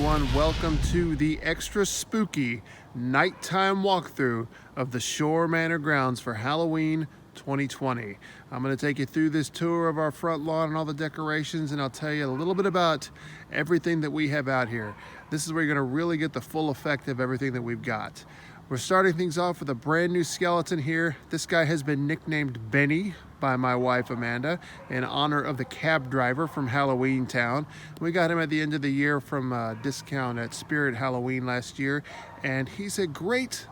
everyone. Welcome to the extra spooky nighttime walkthrough of the Schorr Manor grounds for Halloween 2020. I'm going to take you through this tour of our front lawn and all the decorations, and I'll tell you a little bit about everything that we have out here. This is where you're going to really get the full effect of everything that we've got. We're starting things off with a brand new skeleton here. This guy has been nicknamed Benny by my wife Amanda in honor of the cab driver from Halloween Town. We got him at the end of the year from a discount at Spirit Halloween last year, and he's a great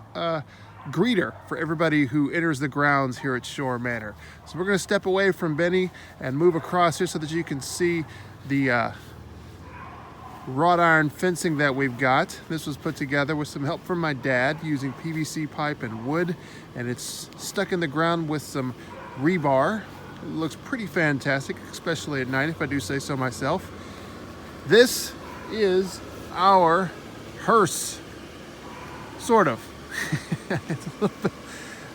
greeter for everybody who enters the grounds here at Schorr Manor. So we're going to step away from Benny and move across here so that you can see the wrought iron fencing that we've got. This was put together with some help from my dad using PVC pipe and wood, and it's stuck in the ground with some rebar. It looks pretty fantastic, especially at night, if I do say so myself. This is our hearse, sort of. It's a little bit,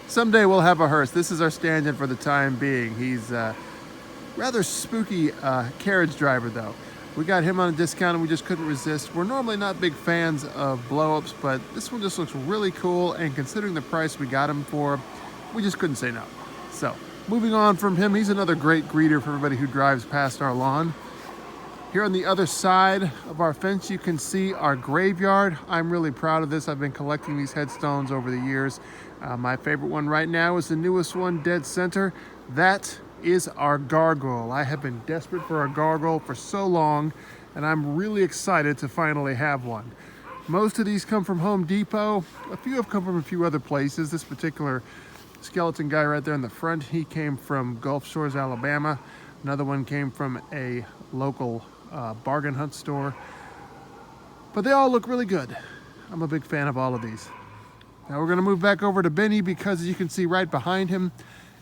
someday we'll have a hearse. This is our stand-in for the time being. He's rather spooky carriage driver though. We got him on a discount and we just couldn't resist. We're normally not big fans of blow-ups, but this one just looks really cool, and considering the price we got him for, we just couldn't say no. So, moving on from him, he's another great greeter for everybody who drives past our lawn. Here on the other side of our fence, you can see our graveyard. I'm really proud of this. I've been collecting these headstones over the years. My favorite one right now is the newest one, dead center. That is our gargoyle. I have been desperate for a gargoyle for so long, and I'm really excited to finally have one. Most of these come from Home Depot. A few have come from a few other places. This particular skeleton guy right there in the front, he came from Gulf Shores, Alabama. Another one came from a local bargain hunt store. But they all look really good. I'm a big fan of all of these. Now we're going to move back over to Benny, because as you can see right behind him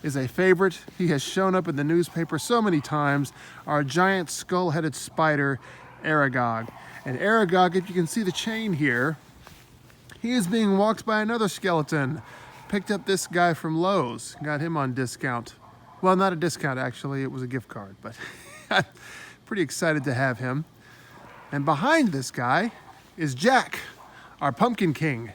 is a favorite. He has shown up in the newspaper so many times. Our giant skull-headed spider, Aragog. And Aragog, if you can see the chain here, he is being walked by another skeleton. Picked up this guy from Lowe's. Got him on discount. Well, not a discount actually, it was a gift card, but I'm pretty excited to have him. And behind this guy is Jack, our Pumpkin King.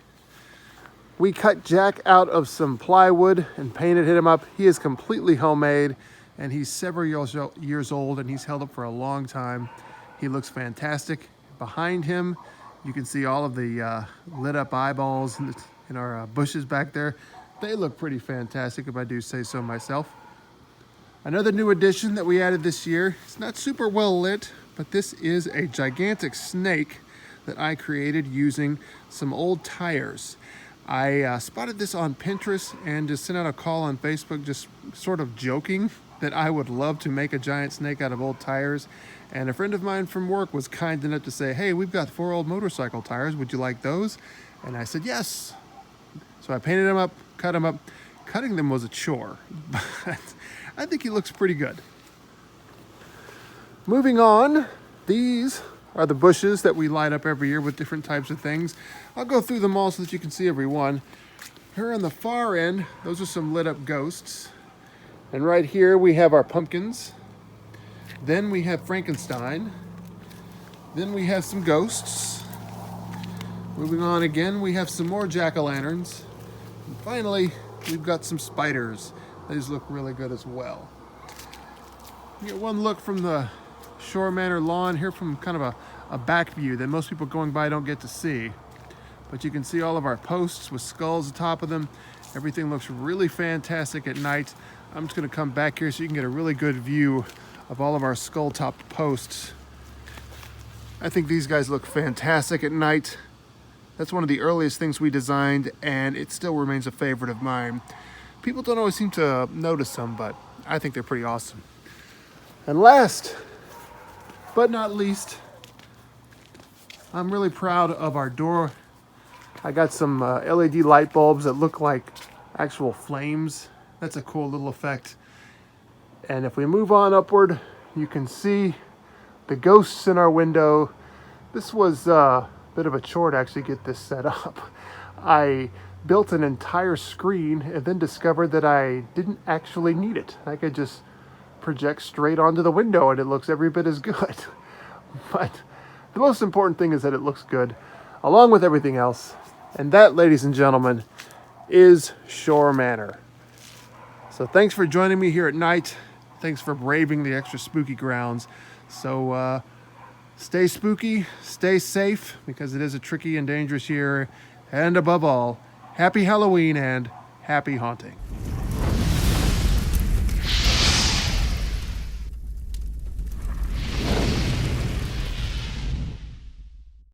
We cut Jack out of some plywood and painted him up. He is completely homemade, and he's several years old, and he's held up for a long time. He looks fantastic. Behind him, you can see all of the lit up eyeballs in our bushes back there. They look pretty fantastic, if I do say so myself. Another new addition that we added this year, it's not super well lit, but this is a gigantic snake that I created using some old tires. I spotted this on Pinterest and just sent out a call on Facebook, just sort of joking that I would love to make a giant snake out of old tires. And a friend of mine from work was kind enough to say, hey, we've got 4 old motorcycle tires. Would you like those? And I said, yes. So I painted them up, cut them up. Cutting them was a chore, but I think he looks pretty good. Moving on, these are the bushes that we light up every year with different types of things. I'll go through them all so that you can see every one. Here on the far end, those are some lit up ghosts. And right here we have our pumpkins. Then we have Frankenstein. Then we have some ghosts. Moving on again, we have some more jack-o'-lanterns. And finally, we've got some spiders. These look really good as well. You get one look from the Schorr Manor lawn here from kind of a back view that most people going by don't get to see. But you can see all of our posts with skulls atop of them. Everything looks really fantastic at night. I'm just going to come back here so you can get a really good view of all of our skull-topped posts. I think these guys look fantastic at night. That's one of the earliest things we designed, and it still remains a favorite of mine. People don't always seem to notice them, but I think they're pretty awesome. And last but not least, I'm really proud of our door. I got some LED light bulbs that look like actual flames. That's a cool little effect. And if we move on upward, you can see the ghosts in our window. This was a bit of a chore to actually get this set up. I built an entire screen and then discovered that I didn't actually need it. I could just project straight onto the window and it looks every bit as good. But The most important thing is that it looks good, along with everything else. And that, ladies and gentlemen, is Schorr Manor. So thanks for joining me here at night. Thanks for braving the extra spooky grounds. So stay spooky, stay safe, because it is a tricky and dangerous year. And above all, happy Halloween and happy haunting.